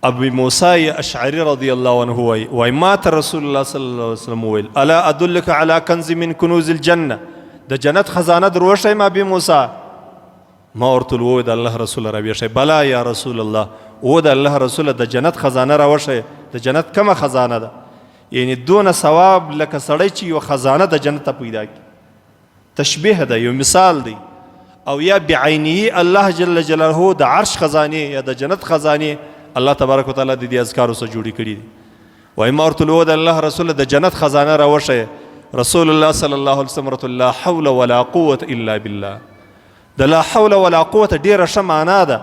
ابي موسی اشعری رضی الله عنه وای ما ته رسول الله صلی الله علیه وسلم ویل الا ادلک علی کنز من کنوز الجنه د جنت خزانه دروښی ما ابي موسی ما ورته وویل د الله رسول راوښی بلا یا رسول الله او د الله رسول د جنت خزانه راوښی د جنت کومه خزانه ده یعنی دونه ثواب لکه سړی چې یو خزانه د جنت پیدا کی تشبیه ده یو مثال دی او یا بعینه الله جل جلاله د عرش خزانه یا د جنت خزانه الله تبارک وتعالى د دې اذکارو سره جوړی کړي دي وای ما ورته وویل د الله رسول د جنت خزانه راوښی رسول الله صلی الله علیه وسلم ورته لا حول ولا قوه الا بالله د لا حول ولا قوه ډیره ښه معنا ده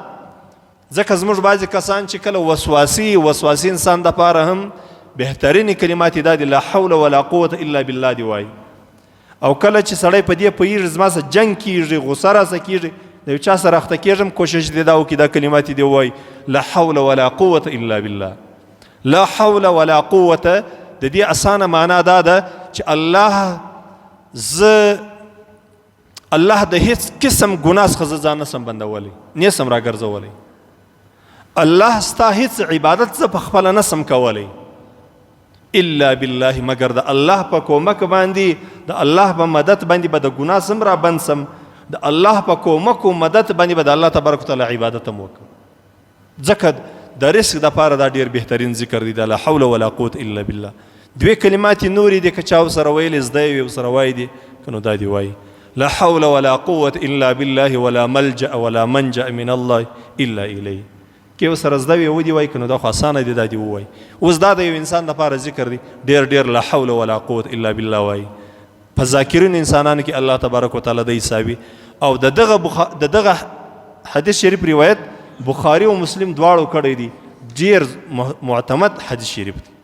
ځکه زموږ بعضې کسان چې کله وسواسي انسان دپاره هم بهترینې کلمات دا دي لا حول ولا قوه الا بالله دی وایي او کله چې سړی په دې پوهېږي زما سره جنګ کېږي غوسه راسه کېږي د یو چا سره اخته کېږم کوشش دې دا وکړي دا کلمات دې ووایي لا حول ولا قوه الا بالله لا حول ولا قوه د دې اسانه معنا دا ده چې الله د هیڅ قسم ګناه څخه زه ځان نسم بندولی نیسم راګرځولی الله ستا هیڅ عبادت زه په خپله نسم کولی الا بالله مگر د الله په کومک باندې د الله په مدد باندې به د ګناه سم را بند سم د الله په کومک و مدد باندې به د الله تبارک وتعالی عبادت هم وکړم ځکه د رزق دپاره دا ډېر بهترین ذکر دی د لا حول ولا قوة الا بالله دوی کلمات نورې دي که چا ورسره ویلې زده وي ورسره وایي دي که نو دا دي وایي لا حول ولا قوة الا بالله ولا ملجأ ولا منجأ من الله الا الیه که ورسره زده وي ودي وایي که نو دا خو اسانه دي دا دي ووایي اوس دا د یو انسان دپاره ذکر دی ډېر لا حول ولا قوة الا بالله وایي په ذاکرین انسانانو کې الله تبارک وتعالی د حسابي او د دغه حدیث شریف روایت بخاری او مسلم دواړو کړی دي ډېر معتمد حدیث شریف دی